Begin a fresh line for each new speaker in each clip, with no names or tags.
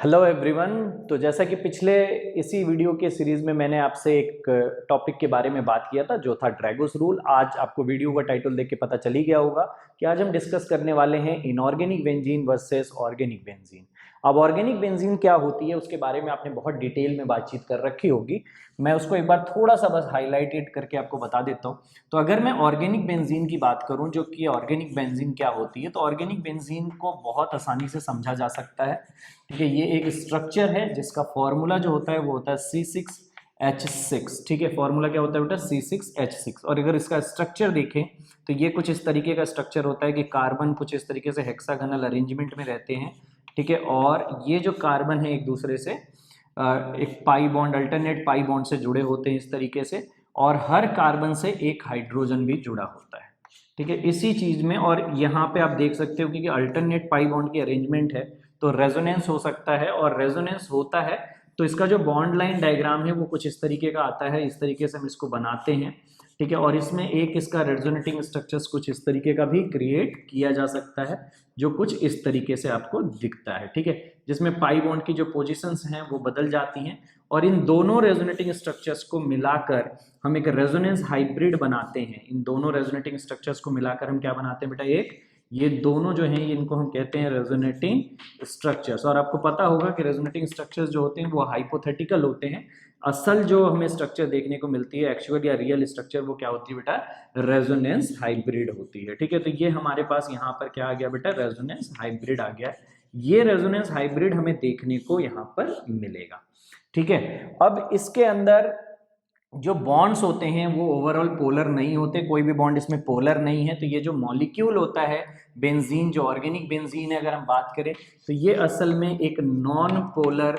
Hello everyone. तो जैसा कि पिछले इसी वीडियो के सीरीज में मैंने आपसे एक टॉपिक के बारे में बात किया था जो था ड्रैगोस रूल। आज आपको वीडियो का टाइटल देख के पता चल ही गया होगा कि आज हम डिस्कस करने वाले हैं inorganic benzene versus organic benzene. अब ऑर्गेनिक बेंजीन क्या होती है उसके बारे में आपने बहुत डिटेल में बातचीत कर रखी होगी। मैं उसको एक बार थोड़ा सा बस हाईलाइटेड करके आपको बता देता हूँ। तो अगर मैं ऑर्गेनिक बेंजीन की बात करूँ, जो कि ऑर्गेनिक बेंजीन क्या होती है, तो ऑर्गेनिक बेंजीन को बहुत आसानी से समझा जा सकता है। ठीक है, ये एक स्ट्रक्चर है जिसका फॉर्मूला जो होता है वो होता है C6H6। ठीक है, फॉर्मूला क्या होता है बेटा? C6H6। और अगर इसका स्ट्रक्चर देखें तो ये कुछ इस तरीके का स्ट्रक्चर होता है कि कार्बन कुछ इस तरीके से हेक्सागोनल अरेंजमेंट में रहते हैं। ठीक है, और ये जो कार्बन है एक दूसरे से एक pi bond, alternate pi bond से जुड़े होते हैं इस तरीके से, और हर कार्बन से एक हाइड्रोजन भी जुड़ा होता है। ठीक है, इसी चीज में, और यहाँ पे आप देख सकते हो कि अल्टरनेट पाई बॉन्ड की अरेंजमेंट है तो रेजोनेंस हो सकता है, और रेजोनेंस होता है तो इसका जो बॉन्ड लाइन डायग्राम है वो कुछ इस तरीके का आता है। इस तरीके से हम इसको बनाते हैं। ठीक है, और इसमें एक इसका रेजोनेटिंग स्ट्रक्चर्स कुछ इस तरीके का भी क्रिएट किया जा सकता है जो कुछ इस तरीके से आपको दिखता है। ठीक है, जिसमें पाई बॉन्ड की जो पोजीशंस हैं वो बदल जाती हैं, और इन दोनों रेजोनेटिंग स्ट्रक्चर्स को मिलाकर हम एक रेजोनेंस हाइब्रिड बनाते हैं। इन दोनों रेजोनेटिंग स्ट्रक्चर्स को मिलाकर हम क्या बनाते हैं बेटा? एक ये दोनों जो हैं इनको हम कहते हैं रेजोनेटिंग स्ट्रक्चर्स। और आपको पता होगा कि रेजोनेटिंग स्ट्रक्चर्स जो होते हैं वो हाइपोथेटिकल होते हैं। असल जो हमें स्ट्रक्चर देखने को मिलती है, एक्चुअल या रियल स्ट्रक्चर, वो क्या होती है बेटा? रेजोनेंस हाइब्रिड होती है। ठीक है, तो ये हमारे पास यहाँ पर क्या आ गया बेटा? रेजोनेंस हाइब्रिड आ गया। ये रेजोनेंस हाइब्रिड हमें देखने को यहाँ पर मिलेगा। ठीक है, अब इसके अंदर जो बॉन्ड्स होते हैं वो ओवरऑल पोलर नहीं होते, कोई भी बॉन्ड इसमें पोलर नहीं है। तो ये जो मॉलिक्यूल होता है बेंजीन, जो ऑर्गेनिक बेंजीन है अगर हम बात करें तो ये असल में एक नॉन पोलर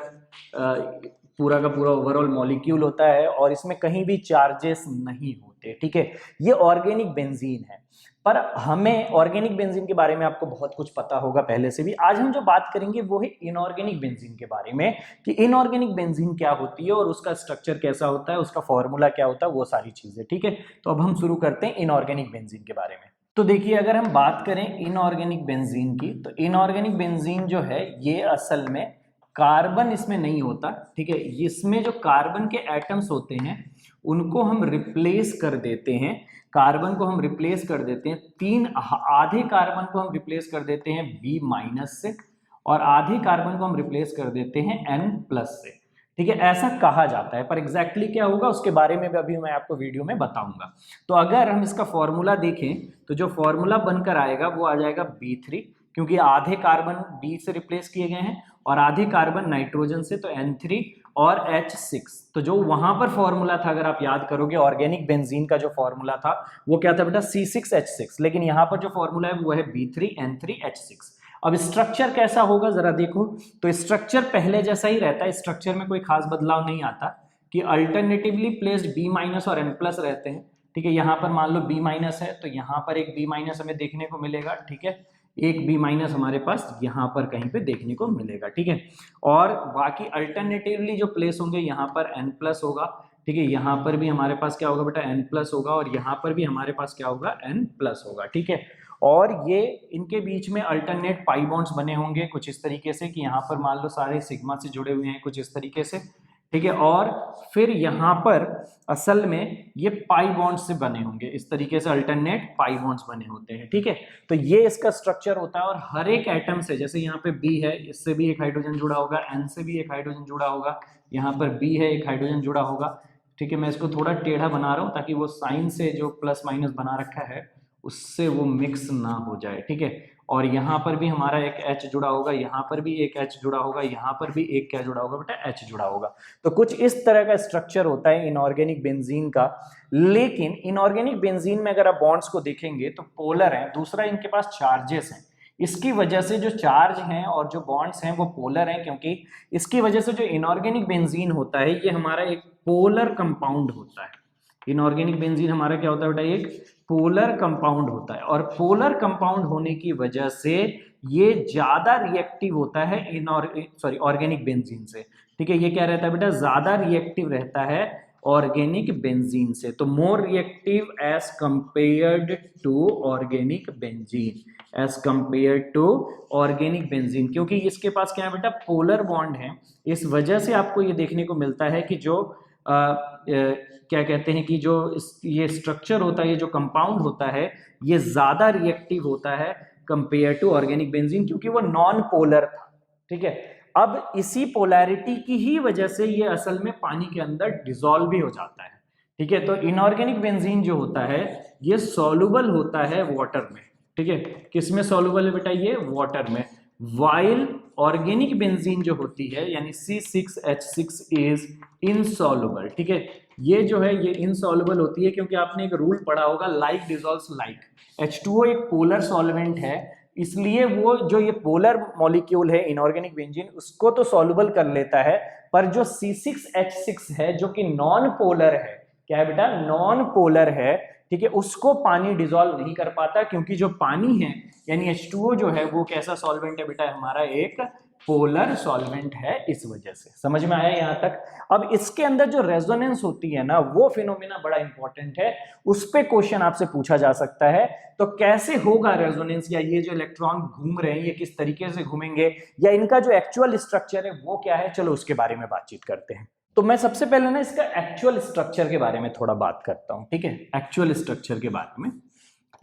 पूरा का पूरा ओवरऑल मॉलिक्यूल होता है, और इसमें कहीं भी चार्जेस नहीं होते। ठीक है, ये ऑर्गेनिक बेंजीन है। पर हमें ऑर्गेनिक बेंजीन के बारे में आपको बहुत कुछ पता होगा पहले से भी। आज हम जो बात करेंगे वो है इनऑर्गेनिक बेंजीन के बारे में, कि इनऑर्गेनिक बेंजीन क्या होती है और उसका स्ट्रक्चर कैसा होता है, उसका फॉर्मूला क्या होता है, वो सारी चीजें। ठीक है, तो अब हम शुरू करते हैं इनऑर्गेनिक बेंजीन के बारे में। तो देखिए, अगर हम बात करें इनऑर्गेनिक बेंजीन की, तो इनऑर्गेनिक बेंजीन जो है ये असल में कार्बन इसमें नहीं होता। ठीक है, इसमें जो कार्बन के एटम्स होते हैं उनको हम रिप्लेस कर देते हैं। कार्बन को हम रिप्लेस कर देते हैं तीन, आधे कार्बन को हम रिप्लेस कर देते हैं B- से, और आधे कार्बन को हम रिप्लेस कर देते हैं N+ से। ठीक है, ऐसा कहा जाता है, पर एग्जैक्टली क्या होगा उसके बारे में भी अभी मैं आपको वीडियो में बताऊंगा। तो अगर हम इसका फॉर्मूला देखें तो जो फॉर्मूला बनकर आएगा वो आ जाएगा B3, क्योंकि आधे कार्बन B से रिप्लेस किए गए हैं और आधे कार्बन नाइट्रोजन से, तो N3 और H6। तो जो वहां पर फॉर्मूला था, अगर आप याद करोगे ऑर्गेनिक बेंजीन का जो फॉर्मूला था वो क्या था बेटा? C6H6। लेकिन यहां पर जो फॉर्मूला है वो है B3N3H6। अब स्ट्रक्चर कैसा होगा जरा देखो। तो स्ट्रक्चर पहले जैसा ही रहता है, स्ट्रक्चर में कोई खास बदलाव नहीं आता, कि अल्टरनेटिवली प्लेस्ड B- और N+ रहते हैं। ठीक है, यहाँ पर मान लो B- है तो यहाँ पर एक B- हमें देखने को मिलेगा। ठीक है, एक B- हमारे पास यहाँ पर कहीं पे देखने को मिलेगा। ठीक है, और बाकी अल्टरनेटिवली जो प्लेस होंगे यहाँ पर N+ होगा। ठीक है, यहाँ पर भी हमारे पास क्या होगा बेटा? N+ होगा, और यहाँ पर भी हमारे पास क्या होगा? N+ होगा। ठीक है, और ये इनके बीच में अल्टरनेट पाई बॉन्ड्स बने होंगे कुछ इस तरीके से, कि यहाँ पर मान लो सारे सिग्मा से जुड़े हुए हैं कुछ इस तरीके से। ठीक है, और फिर यहाँ पर असल में ये पाई बॉन्ड्स से बने होंगे इस तरीके से, अल्टरनेट पाई बॉन्ड्स बने होते हैं। ठीक है, तो ये इसका स्ट्रक्चर होता है, और हर एक एटम से, जैसे यहाँ पे B है, इससे भी एक हाइड्रोजन जुड़ा होगा, N से भी एक हाइड्रोजन जुड़ा होगा, यहाँ पर B है, एक हाइड्रोजन जुड़ा होगा। ठीक है, मैं इसको थोड़ा टेढ़ा बना रहा हूँ ताकि वो साइन से जो प्लस- बना रखा है उससे वो मिक्स ना हो जाए। ठीक है, और यहाँ पर भी हमारा एक H जुड़ा होगा, यहाँ पर भी एक H जुड़ा होगा, यहाँ पर भी एक क्या जुड़ा होगा बेटा? H जुड़ा होगा। तो कुछ इस तरह का स्ट्रक्चर होता है इनऑर्गेनिक बेंजीन का। लेकिन इनऑर्गेनिक बेंजीन में अगर आप बॉन्ड्स को देखेंगे तो पोलर है, दूसरा इनके पास चार्जेस हैं। इसकी वजह से जो चार्ज हैं और जो बॉन्ड्स हैं वो पोलर हैं, क्योंकि इसकी वजह से जो इनऑर्गेनिक बेंजीन होता है ये हमारा एक पोलर कंपाउंड होता है। इनऑर्गेनिक बेंजीन हमारा क्या होता है बेटा? एक पोलर कंपाउंड होता है, और पोलर कंपाउंड होने की वजह से ये ज्यादा रिएक्टिव होता है ऑर्गेनिक बेंजीन से। ठीक है, ये क्या रहता है बेटा? ज्यादा रिएक्टिव रहता है ऑर्गेनिक बेंजीन से। तो more reactive as compared to organic benzene, as compare to organic benzene, क्योंकि इसके पास क्या है बेटा, पोलर बॉन्ड है। इस वजह से आपको ये देखने को मिलता है कि जो क्या कहते हैं कि जो ये स्ट्रक्चर होता है, ये जो कंपाउंड होता है, ये ज्यादा रिएक्टिव होता है कंपेयर टू ऑर्गेनिक बेंजीन, क्योंकि वो नॉन पोलर था। ठीक है, अब इसी पोलैरिटी की ही वजह से ये असल में पानी के अंदर डिसॉल्व भी हो जाता है। ठीक है, तो इनऑर्गेनिक बेंजीन जो होता है ये सॉल्युबल होता है वाटर में। ठीक है, किस में सॉल्युबल है बेटा, ये वाटर में। वाइल ऑर्गेनिक बेंजीन जो होती है यानी C6H6 इज इनसॉल्युबल। ठीक है, ये जो है ये इनसॉल्युबल होती है, क्योंकि आपने एक रूल पढ़ा होगा, लाइक डिसॉल्व्स लाइक। H2O एक पोलर सॉल्वेंट है, इसलिए वो जो ये पोलर मॉलिक्यूल है इनऑर्गेनिक बेंजीन, उसको तो सॉल्युबल कर लेता है, पर जो C6H6 है जो कि नॉन पोलर है, क्या है बेटा, नॉन पोलर है। ठीक है, उसको पानी डिसॉल्व नहीं कर पाता, क्योंकि जो पानी है यानी H2O जो है वो कैसा सॉल्वेंट है बेटा, हमारा एक पोलर सॉल्वेंट है। इस वजह से समझ में आया यहां तक। अब इसके अंदर जो रेजोनेंस होती है ना, वो फिनोमिना बड़ा इंपॉर्टेंट है, उस पे क्वेश्चन आपसे पूछा जा सकता है। तो कैसे होगा रेजोनेंस, या ये जो इलेक्ट्रॉन घूम रहे हैं ये किस तरीके से घूमेंगे, या इनका जो एक्चुअल स्ट्रक्चर है वो क्या है, चलो उसके बारे में बातचीत करते हैं। तो मैं सबसे पहले ना इसका एक्चुअल स्ट्रक्चर के बारे में थोड़ा बात करता हूं। ठीक है, एक्चुअल स्ट्रक्चर के बारे में।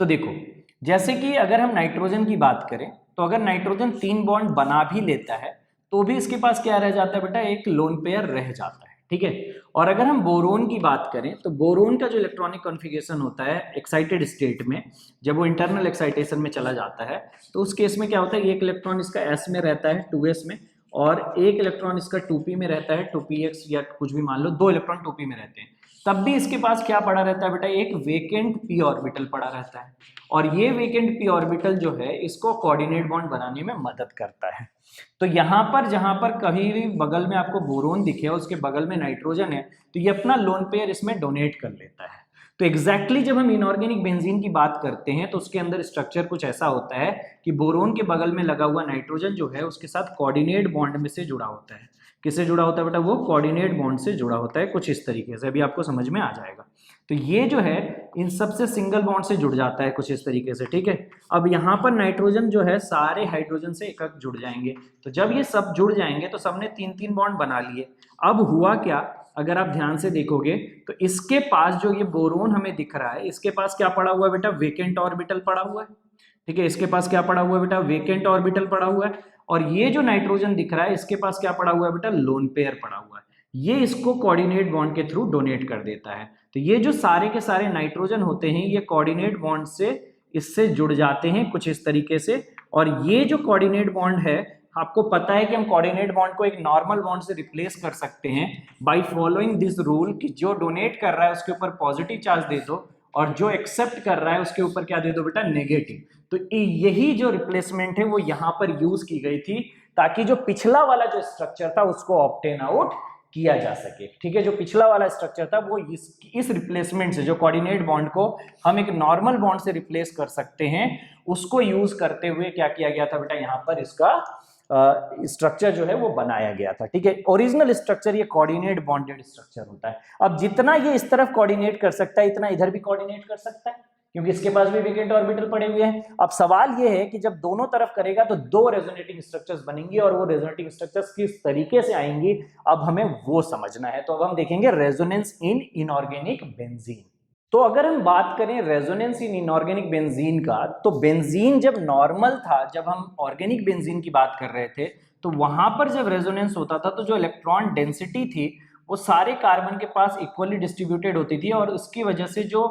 तो देखो, जैसे कि अगर हम नाइट्रोजन की बात करें, तो अगर नाइट्रोजन 3 बॉन्ड बना भी लेता है तो भी इसके पास क्या रह जाता है बेटा, एक लोन पेयर रह जाता है। ठीक है, और अगर हम बोरोन की बात करें तो बोरोन का जो इलेक्ट्रॉनिक कॉन्फ़िगरेशन होता है एक्साइटेड स्टेट में, जब वो इंटरनल एक्साइटेशन में चला जाता है, तो उस केस में क्या होता है, एक इलेक्ट्रॉन इसका s में रहता है 2s में, और एक इलेक्ट्रॉन इसका 2p में रहता है 2px या कुछ भी मान लो, 2 इलेक्ट्रॉन 2p में रहते हैं। तब भी इसके पास क्या पड़ा रहता है बेटा, एक वेकेंट p ऑर्बिटल पड़ा रहता है, और ये वेकेंट p ऑर्बिटल जो है इसको कोऑर्डिनेट बॉन्ड बनाने में मदद करता है। तो यहाँ पर जहां पर कहीं भी बगल में आपको बोरोन दिखे और उसके बगल में नाइट्रोजन है, तो ये अपना लोन पेयर इसमें डोनेट कर लेता है। तो एग्जैक्टली जब हम इनऑर्गेनिक बेंजीन की बात करते हैं तो उसके अंदर स्ट्रक्चर कुछ ऐसा होता है कि बोरोन के बगल में लगा हुआ नाइट्रोजन जो है उसके साथ कोऑर्डिनेट बॉन्ड में से जुड़ा होता है। किससे जुड़ा होता है बेटा, वो कोऑर्डिनेट बॉन्ड से जुड़ा होता है, कुछ इस तरीके से, अभी आपको समझ में आ जाएगा। तो ये जो है इन सबसे सिंगल बॉन्ड से जुड़ जाता है कुछ इस तरीके से। ठीक है, अब यहाँ पर नाइट्रोजन जो है सारे हाइड्रोजन से एक जुड़ जाएंगे, तो जब ये सब जुड़ जाएंगे तो सबने 3-3 बॉन्ड बना लिए। अब हुआ क्या, अगर आप ध्यान से देखोगे तो इसके पास जो ये बोरोन हमें दिख रहा है, इसके पास क्या पड़ा हुआ है बेटा, वेकेंट ऑर्बिटल पड़ा हुआ है। ठीक है, इसके पास क्या पड़ा हुआ है बेटा, वेकेंट ऑर्बिटल पड़ा हुआ है, और ये जो नाइट्रोजन दिख रहा है इसके पास क्या पड़ा हुआ है बेटा, लोन पेयर पड़ा हुआ है। ये इसको कोऑर्डिनेट बॉन्ड के थ्रू डोनेट कर देता है। तो ये जो सारे के सारे नाइट्रोजन होते हैं ये कोऑर्डिनेट बॉन्ड से इससे जुड़ जाते हैं कुछ इस तरीके से, और ये जो कोऑर्डिनेट बॉन्ड है, आपको पता है कि हम कोऑर्डिनेट बॉन्ड को एक नॉर्मल बॉन्ड से रिप्लेस कर सकते हैं बाय फॉलोइंग दिस रूल, कि जो डोनेट कर रहा है उसके ऊपर पॉजिटिव चार्ज दे दो, और जो एक्सेप्ट कर रहा है उसके ऊपर क्या दे दो बेटा, नेगेटिव। तो यही जो रिप्लेसमेंट है वो यहाँ पर यूज की गई थी, ताकि जो पिछला वाला जो स्ट्रक्चर था उसको ऑब्टेन आउट किया जा सके। ठीक है, जो पिछला वाला स्ट्रक्चर था वो इस रिप्लेसमेंट से, जो कोऑर्डिनेट बॉन्ड को हम एक नॉर्मल बॉन्ड से रिप्लेस कर सकते हैं, उसको यूज करते हुए क्या किया गया था बेटा, यहाँ पर इसका स्ट्रक्चर जो है वो बनाया गया था। ठीक है, ओरिजिनल स्ट्रक्चर ये कोऑर्डिनेट बॉन्डेड स्ट्रक्चर होता है। अब जितना ये इस तरफ कोऑर्डिनेट कर सकता है इतना इधर भी कोऑर्डिनेट कर सकता है, क्योंकि इसके पास भी वेकेंट ऑर्बिटल पड़े हुए हैं। अब सवाल ये है कि जब दोनों तरफ करेगा तो 2 रेजोनेटिंग स्ट्रक्चर्स बनेंगी, और वो रेजोनेटिंग स्ट्रक्चर्स किस तरीके से आएंगी अब हमें वो समझना है। तो अब हम देखेंगे रेजोनेंस इन इनऑर्गेनिक बेंजीन। तो अगर हम बात करें रेजोनेंस इन इनऑर्गेनिक बेंजीन का, तो बेंजीन जब नॉर्मल था, जब हम ऑर्गेनिक बेंजीन की बात कर रहे थे, तो वहां पर जब रेजोनेंस होता था तो जो इलेक्ट्रॉन डेंसिटी थी वो सारे कार्बन के पास इक्वली डिस्ट्रीब्यूटेड होती थी, और उसकी वजह से जो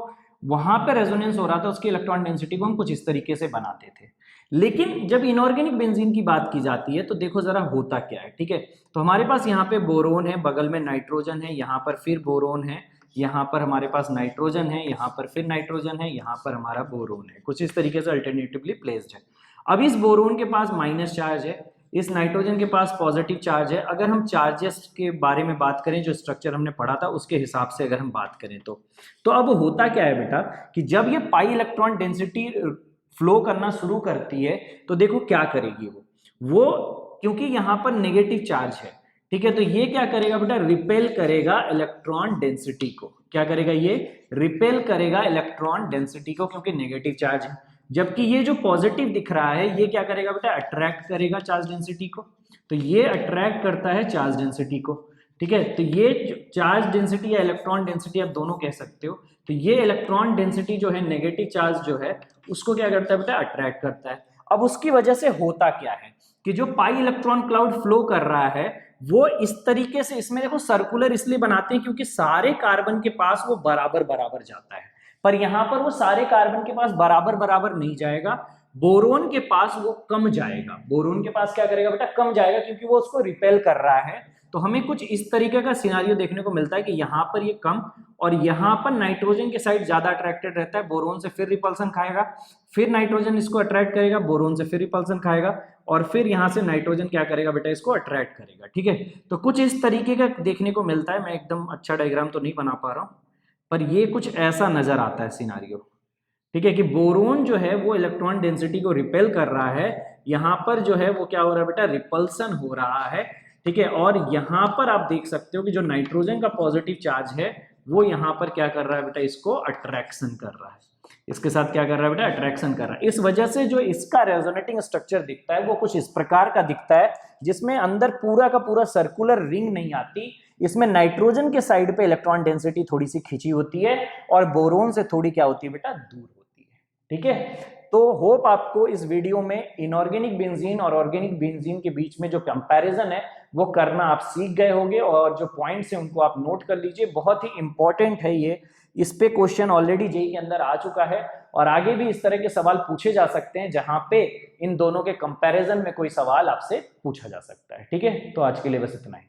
वहां पर रेजोनेंस हो रहा था उसकी इलेक्ट्रॉन डेंसिटी को हम कुछ इस तरीके से बनाते थे। लेकिन जब इनऑर्गेनिक बेंजीन की बात की जाती है तो देखो जरा होता क्या है। ठीक है, तो हमारे पास यहाँ पे बोरोन है, बगल में नाइट्रोजन है, यहाँ पर फिर बोरोन है, यहाँ पर हमारे पास नाइट्रोजन है, यहाँ पर फिर नाइट्रोजन है, यहाँ पर हमारा बोरोन है, कुछ इस तरीके से अल्टरनेटिवली प्लेस्ड है। अब इस बोरोन के पास माइनस चार्ज है, इस नाइट्रोजन के पास पॉजिटिव चार्ज है। अगर हम चार्जेस के बारे में बात करें, जो स्ट्रक्चर हमने पढ़ा था उसके हिसाब से अगर हम बात करें तो अब होता क्या है बेटा, कि जब ये पाई इलेक्ट्रॉन डेंसिटी फ्लो करना शुरू करती है तो देखो क्या करेगी वो क्योंकि यहाँ पर नेगेटिव चार्ज है। ठीक है, तो ये क्या करेगा बेटा, रिपेल करेगा इलेक्ट्रॉन डेंसिटी को। क्या करेगा, ये रिपेल करेगा इलेक्ट्रॉन डेंसिटी को, क्योंकि नेगेटिव चार्ज है। जबकि ये जो पॉजिटिव दिख रहा है ये क्या करेगा बेटा, अट्रैक्ट करेगा चार्ज डेंसिटी को, तो ये अट्रैक्ट करता है चार्ज डेंसिटी को, ठीक है। तो ये चार्ज डेंसिटी या इलेक्ट्रॉन डेंसिटी आप दोनों कह सकते हो, तो ये इलेक्ट्रॉन डेंसिटी जो है नेगेटिव चार्ज जो है उसको क्या करता है बेटा, अट्रैक्ट करता है। अब उसकी वजह से होता क्या है कि जो पाई इलेक्ट्रॉन क्लाउड फ्लो कर रहा है वो इस तरीके से, इसमें देखो सर्कुलर इसलिए बनाते हैं क्योंकि सारे कार्बन के पास वो बराबर बराबर जाता है, पर यहां पर वो सारे कार्बन के पास बराबर बराबर नहीं जाएगा, बोरोन के पास वो कम जाएगा। बोरोन के पास क्या करेगा बेटा, कम जाएगा, क्योंकि वो उसको रिपेल कर रहा है। तो हमें कुछ इस तरीके का सिनारियो देखने को मिलता है कि यहाँ पर ये कम और यहाँ पर नाइट्रोजन के साइड ज्यादा अट्रैक्टेड रहता है, बोरोन से फिर रिपल्सन खाएगा, फिर नाइट्रोजन इसको अट्रैक्ट करेगा, बोरोन से फिर रिपल्सन खाएगा, और फिर यहाँ से नाइट्रोजन क्या करेगा बेटा, इसको अट्रैक्ट करेगा, ठीक है। तो कुछ इस तरीके का देखने को मिलता है। मैं एकदम अच्छा डायग्राम तो नहीं बना पा रहा हूँ, पर ये कुछ ऐसा नजर आता है सिनारियो, ठीक है, कि बोरोन जो है वो इलेक्ट्रॉन डेंसिटी को रिपेल कर रहा है, यहाँ पर जो है वो क्या हो रहा है बेटा, रिपल्सन हो रहा है, ठीक है। और यहाँ पर आप देख सकते हो कि जो नाइट्रोजन का पॉजिटिव चार्ज है वो यहाँ पर क्या कर रहा है बेटा, इसको अट्रैक्शन कर रहा है, इसके साथ क्या कर रहा है बेटा, अट्रैक्शन कर रहा है। इस वजह से जो इसका रेजोनेटिंग स्ट्रक्चर दिखता है वो कुछ इस प्रकार का दिखता है, जिसमें अंदर पूरा का पूरा सर्कुलर रिंग नहीं आती, इसमें नाइट्रोजन के साइड पे इलेक्ट्रॉन डेंसिटी थोड़ी सी खिंची होती है और बोरोन से थोड़ी क्या होती है बेटा, दूर होती है, ठीक है। तो होप आपको इस वीडियो में इनऑर्गेनिक बेंजीन और ऑर्गेनिक बेंजीन के बीच में जो कंपैरिजन है वो करना आप सीख गए होंगे, और जो पॉइंट्स हैं उनको आप नोट कर लीजिए, बहुत ही इंपॉर्टेंट है ये। इस पे क्वेश्चन ऑलरेडी जेईई के अंदर आ चुका है, और आगे भी इस तरह के सवाल पूछे जा सकते हैं जहां पे इन दोनों के कंपैरिजन में कोई सवाल आपसे पूछा जा सकता है, ठीक है। तो आज के लिए बस इतना ही।